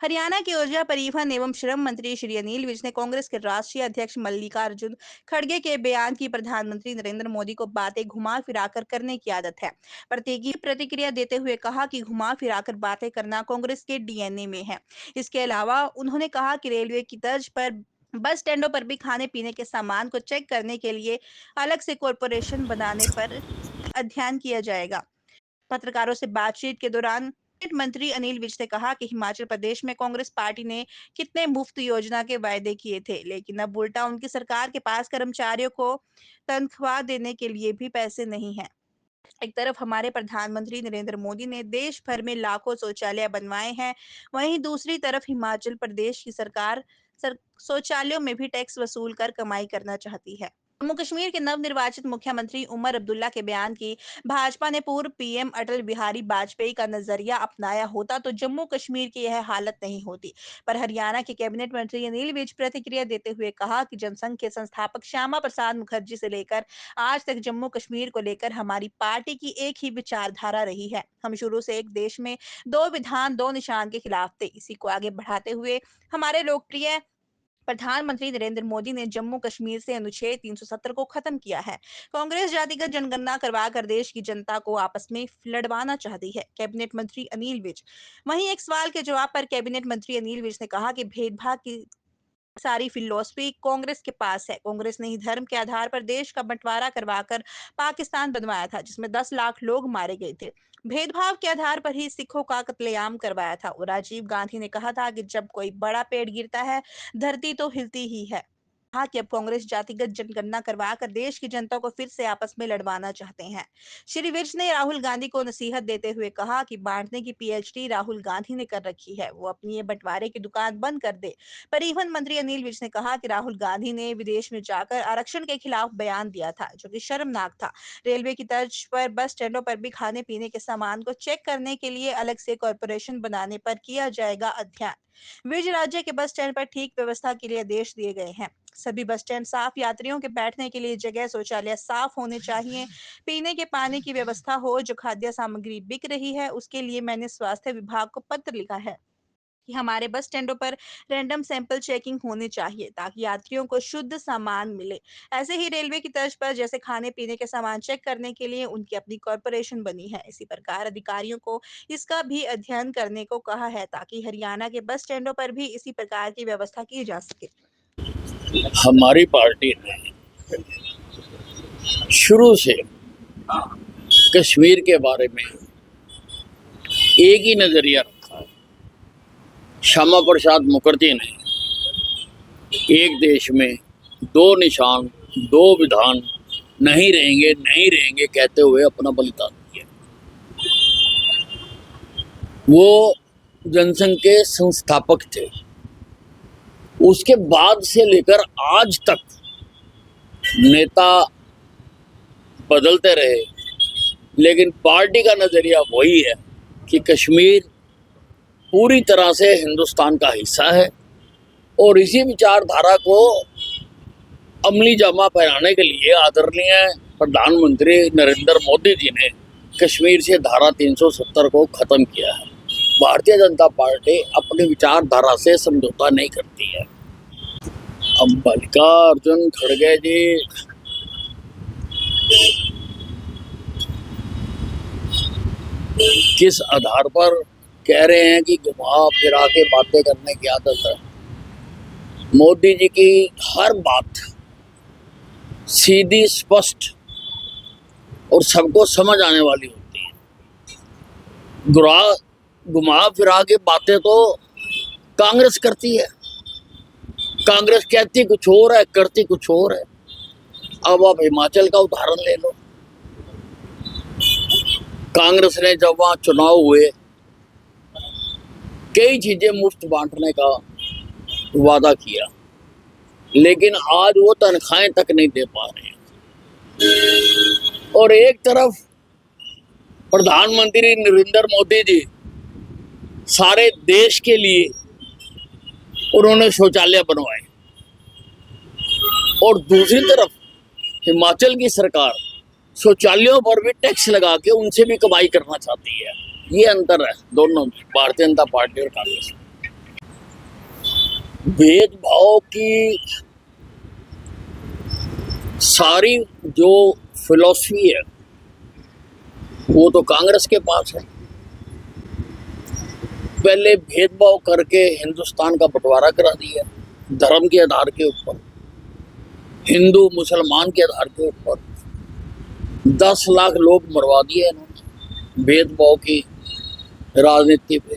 हरियाणा के ऊर्जा परिवहन एवं श्रम मंत्री श्री अनिल विज ने कांग्रेस के राष्ट्रीय अध्यक्ष मल्लिकार्जुन खड़गे के बयान की प्रधानमंत्री नरेंद्र मोदी को बातें घुमा फिराकर करने की आदत है प्रतिक्रिया देते हुए कहा कि घुमा फिराकर बातें करना कांग्रेस के डीएनए में है। इसके अलावा उन्होंने कहा कि रेलवे की तर्ज पर बस स्टैंडों पर भी खाने पीने के सामान को चेक करने के लिए अलग से कॉरपोरेशन बनाने पर अध्ययन किया जाएगा। पत्रकारों से बातचीत के दौरान कैबिनेट मंत्री अनिल विज ने कहा कि हिमाचल प्रदेश में कांग्रेस पार्टी ने कितने मुफ्त योजना के वायदे किए थे, लेकिन अब उल्टा उनकी सरकार के पास कर्मचारियों को तनख्वाह देने के लिए भी पैसे नहीं है। एक तरफ हमारे प्रधानमंत्री नरेंद्र मोदी ने देश भर में लाखों शौचालय बनवाए हैं, वहीं दूसरी तरफ हिमाचल प्रदेश की सरकार शौचालयों में भी टैक्स वसूल कर कमाई करना चाहती है। जम्मू कश्मीर के नवनिर्वाचित मुख्यमंत्री उमर अब्दुल्ला के बयान की भाजपा ने पूर्व पीएम अटल बिहारी वाजपेयी का नजरिया अपनाया होता तो जम्मू कश्मीर की यह हालत नहीं होती। पर हरियाणा के कैबिनेट मंत्री अनिल विज प्रतिक्रिया देते हुए कहा कि जनसंघ के संस्थापक श्यामा प्रसाद मुखर्जी से लेकर आज तक जम्मू कश्मीर को लेकर हमारी पार्टी की एक ही विचारधारा रही है। हम शुरू से एक देश में दो विधान दो निशान के खिलाफ थे। इसी को आगे बढ़ाते हुए हमारे लोकप्रिय प्रधानमंत्री नरेंद्र मोदी ने जम्मू कश्मीर से अनुच्छेद 370 को खत्म किया है। कांग्रेस जातिगत जनगणना करवाकर देश की जनता को आपस में लड़वाना चाहती है। कैबिनेट मंत्री अनिल विज। वहीं एक सवाल के जवाब पर कैबिनेट मंत्री अनिल विज ने कहा कि भेदभाव की सारी फिलॉसफी कांग्रेस के पास है। कांग्रेस ने ही धर्म के आधार पर देश का बंटवारा करवाकर पाकिस्तान बनवाया था, जिसमें 10 लाख लोग मारे गए थे। भेदभाव के आधार पर ही सिखों का कत्लेआम करवाया था। और राजीव गांधी ने कहा था कि जब कोई बड़ा पेड़ गिरता है, धरती तो हिलती ही है। कहा कि अब कांग्रेस जातिगत जनगणना करवाकर देश की जनता को फिर से आपस में लड़वाना चाहते हैं। श्री विज ने राहुल गांधी को नसीहत देते हुए कहा कि बांटने की पीएचडी राहुल गांधी ने कर रखी है, वो अपनी ये बंटवारे की दुकान बंद कर दे। परिवहन मंत्री अनिल विज ने कहा कि राहुल गांधी ने विदेश में जाकर आरक्षण के खिलाफ बयान दिया था, जो कि शर्मनाक था। रेलवे की तर्ज पर बस स्टैंडों पर भी खाने पीने के सामान को चेक करने के लिए अलग से कॉरपोरेशन बनाने पर किया जाएगा अध्ययन। विज राज्य के बस स्टैंड पर ठीक व्यवस्था के लिए आदेश दिए गए हैं। सभी बस स्टैंड साफ, यात्रियों के बैठने के लिए जगह, शौचालय साफ होने चाहिए, पीने के पानी की व्यवस्था हो। जो खाद्य सामग्री बिक रही है, उसके लिए मैंने स्वास्थ्य विभाग को पत्र लिखा है कि हमारे बस स्टैंडों पर रैंडम सैंपल चेकिंग होनी चाहिए, ताकि यात्रियों को शुद्ध सामान मिले। ऐसे ही रेलवे की तर्ज पर जैसे खाने पीने के सामान चेक करने के लिए उनकी अपनी कॉरपोरेशन बनी है, इसी प्रकार अधिकारियों को इसका भी अध्ययन करने को कहा है, ताकि हरियाणा के बस स्टैंडों पर भी इसी प्रकार की व्यवस्था की जा सके। हमारी पार्टी ने शुरू से कश्मीर के बारे में एक ही नजरिया रखा है। श्यामा प्रसाद मुखर्जी ने एक देश में दो निशान दो विधान नहीं रहेंगे कहते हुए अपना बलिदान दिया। वो जनसंघ के संस्थापक थे। उसके बाद से लेकर आज तक नेता बदलते रहे, लेकिन पार्टी का नजरिया वही है कि कश्मीर पूरी तरह से हिंदुस्तान का हिस्सा है। और इसी विचारधारा को अमली जामा पहनाने के लिए आदरणीय प्रधानमंत्री नरेंद्र मोदी जी ने कश्मीर से धारा 370 को खत्म किया है। भारतीय जनता पार्टी अपनी विचारधारा से समझौता नहीं करती है। अब मल्लिकार्जुन खड़गे जी किस आधार पर कह रहे हैं कि घुमा फिरा के बातें करने की आदत है। मोदी जी की हर बात सीधी, स्पष्ट और सबको समझ आने वाली होती है। घुमा फिरा के बातें तो कांग्रेस करती है। कांग्रेस कहती कुछ और है, करती कुछ और है। अब आप हिमाचल का उदाहरण ले लो। कांग्रेस ने जब वहां चुनाव हुए, कई चीजें मुफ्त बांटने का वादा किया, लेकिन आज वो तनख्वाहें तक नहीं दे पा रहे हैं। और एक तरफ प्रधानमंत्री नरेंद्र मोदी जी सारे देश के लिए उन्होंने शौचालय बनवाए, और दूसरी तरफ हिमाचल की सरकार शौचालयों पर भी टैक्स लगा के उनसे भी कमाई करना चाहती है। ये अंतर है दोनों में, भारतीय जनता पार्टी और कांग्रेस में। भेदभाव की सारी जो फिलॉसफी है वो तो कांग्रेस के पास है। पहले भेदभाव करके हिंदुस्तान का बंटवारा करा दिया धर्म के आधार के ऊपर, हिंदू मुसलमान के आधार के ऊपर। 10 लाख लोग मरवा दिए इन्होंने भेदभाव की राजनीति पे।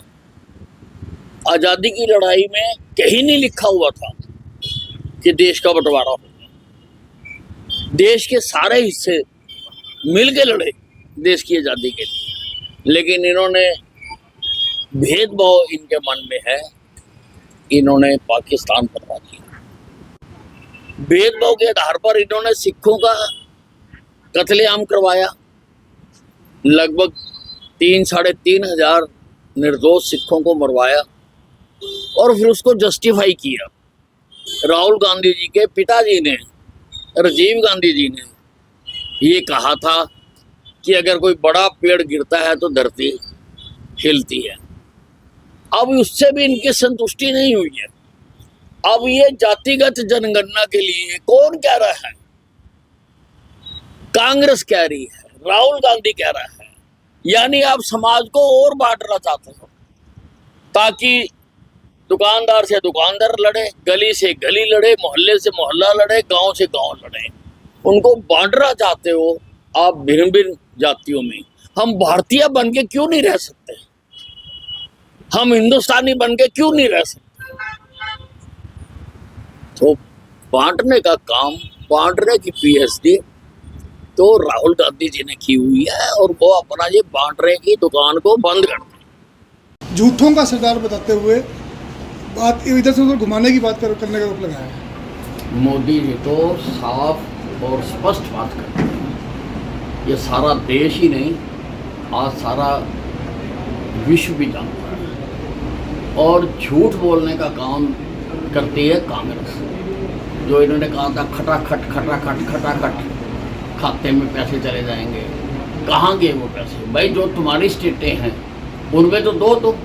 आजादी की लड़ाई में कहीं नहीं लिखा हुआ था कि देश का बंटवारा होगा। देश के सारे हिस्से मिल के लड़े देश की आजादी के लिए, लेकिन इन्होंने भेदभाव इनके मन में है, इन्होंने पाकिस्तान बनवा दिया। भेदभाव के आधार पर इन्होंने सिखों का कत्लेआम करवाया। लगभग 3-3.5 हजार निर्दोष सिखों को मरवाया और फिर उसको जस्टिफाई किया। राहुल गांधी जी के पिताजी ने, राजीव गांधी जी ने ये कहा था कि अगर कोई बड़ा पेड़ गिरता है तो धरती हिलती है। अब उससे भी इनकी संतुष्टि नहीं हुई है। अब ये जातिगत जनगणना के लिए कौन कह रहा है? कांग्रेस कह रही है, राहुल गांधी कह रहा है। यानी आप समाज को और बांटना चाहते हो ताकि दुकानदार से दुकानदार लड़े, गली से गली लड़े, मोहल्ले से मोहल्ला लड़े, गांव से गांव लड़े। उनको बांटना चाहते हो आप भिन्न भिन्न जातियों में। हम भारतीय बन के क्यों नहीं रह सकते? हम हिंदुस्तानी बन के क्यों नहीं रह सकते? तो बांटने का काम, बांटने की पीएचडी तो राहुल गांधी जी ने की हुई है और वो अपना ये बांटने की दुकान को बंद कर दें। झूठों का सरदार बताते हुए बात इधर से उधर घुमाने की बात करने का आरोप लगाया है। मोदी जी तो साफ और स्पष्ट बात करते हैं। ये सारा देश ही नहीं, आज सारा विश्व भी जानता है। और झूठ बोलने का काम करती है कांग्रेस। जो इन्होंने कहा था खटाखट खाते में पैसे चले जाएंगे, कहाँ गए वो पैसे? भाई जो तुम्हारी स्टेटें हैं उनमें तो दो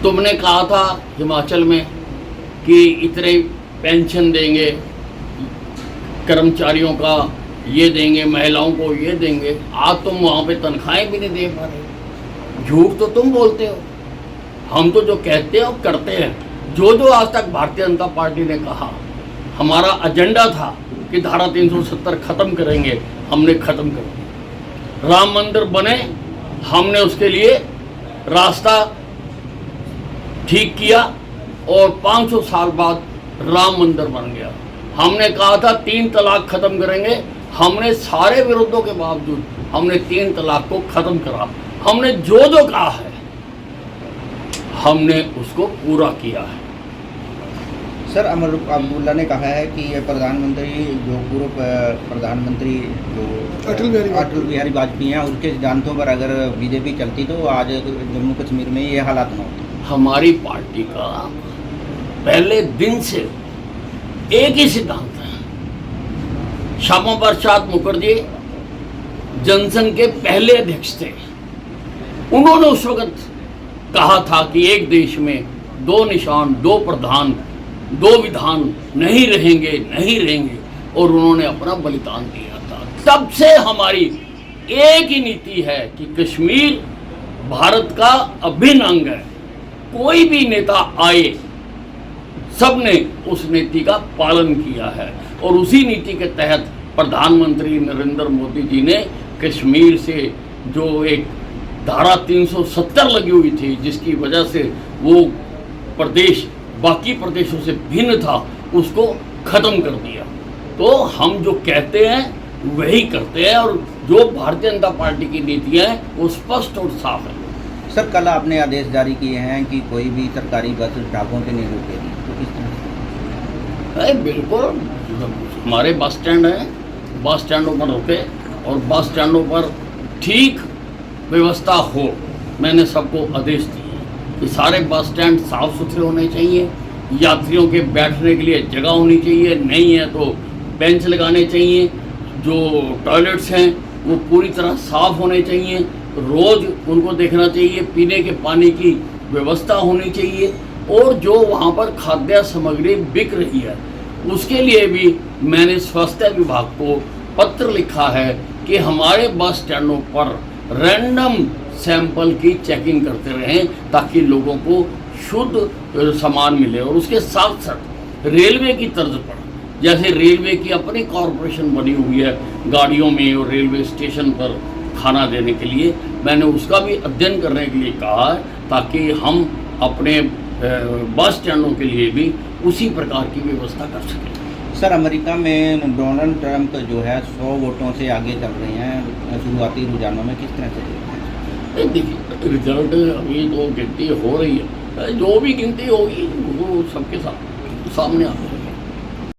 तुमने कहा था हिमाचल में कि इतने पेंशन देंगे, कर्मचारियों का ये देंगे, महिलाओं को ये देंगे। आज तुम वहाँ पे तनख्वाहें भी नहीं दे पा रहे। झूठ तो तुम बोलते हो, हम तो जो कहते हैं वो करते हैं। जो आज तक भारतीय जनता पार्टी ने कहा, हमारा एजेंडा था कि धारा 370 खत्म करेंगे, हमने खत्म कर दिया। राम मंदिर बने, हमने उसके लिए रास्ता ठीक किया और 500 साल बाद राम मंदिर बन गया। हमने कहा था 3 तलाक खत्म करेंगे, हमने सारे विरोधों के बावजूद हमने 3 तलाक को खत्म करा। हमने जो कहा है हमने उसको पूरा किया है। सर, अमर अब्दुल्ला ने कहा है कि ये प्रधानमंत्री जो पूर्व प्रधानमंत्री जो अटल बिहारी वाजपेयी हैं, उसके सिद्धांतों पर अगर बीजेपी चलती तो आज जम्मू कश्मीर में ये हालात न होते। हमारी पार्टी का पहले दिन से एक ही सिद्धांत है। श्यामा प्रसाद मुखर्जी जनसंघ के पहले अध्यक्ष थे। उन्होंने उस वक्त कहा था कि एक देश में 2 निशान, 2 प्रधान, 2 विधान नहीं रहेंगे और उन्होंने अपना बलिदान दिया था। तब से हमारी एक ही नीति है कि कश्मीर भारत का अभिन्न अंग है। कोई भी नेता आए, सबने उस नीति का पालन किया है और उसी नीति के तहत प्रधानमंत्री नरेंद्र मोदी जी ने कश्मीर से जो एक धारा 370 लगी हुई थी, जिसकी वजह से वो प्रदेश बाकी प्रदेशों से भिन्न था, उसको खत्म कर दिया। तो हम जो कहते हैं वही करते हैं और जो भारतीय जनता पार्टी की नीतियां हैं वो स्पष्ट और साफ है। सर, कल आपने आदेश जारी किए हैं कि कोई भी सरकारी बस ढाबों पे नहीं रुकेगी, तो किस तरह? बिल्कुल, हमारे बस स्टैंड हैं, बस स्टैंडों पर रुके और बस स्टैंडों पर ठीक व्यवस्था हो। मैंने सबको आदेश दिए कि सारे बस स्टैंड साफ सुथरे होने चाहिए, यात्रियों के बैठने के लिए जगह होनी चाहिए, नहीं है तो बेंच लगाने चाहिए, जो टॉयलेट्स हैं वो पूरी तरह साफ होने चाहिए, रोज़ उनको देखना चाहिए, पीने के पानी की व्यवस्था होनी चाहिए और जो वहाँ पर खाद्य सामग्री बिक रही है उसके लिए भी मैंने स्वास्थ्य विभाग को पत्र लिखा है कि हमारे बस स्टैंडों पर रैंडम सैंपल की चेकिंग करते रहें ताकि लोगों को शुद्ध सामान मिले। और उसके साथ साथ रेलवे की तर्ज पर, जैसे रेलवे की अपनी कॉरपोरेशन बनी हुई है गाड़ियों में और रेलवे स्टेशन पर खाना देने के लिए, मैंने उसका भी अध्ययन करने के लिए कहा है ताकि हम अपने बस स्टैंडों के लिए भी उसी प्रकार की व्यवस्था कर सकें। सर, अमेरिका में डोनाल्ड ट्रंप जो है 100 वोटों से आगे चल रहे हैं शुरुआती रुझानों में, किस तरह से? देखिए, रिजल्ट अभी तो गिनती हो रही है, जो भी गिनती होगी वो सबके सामने आ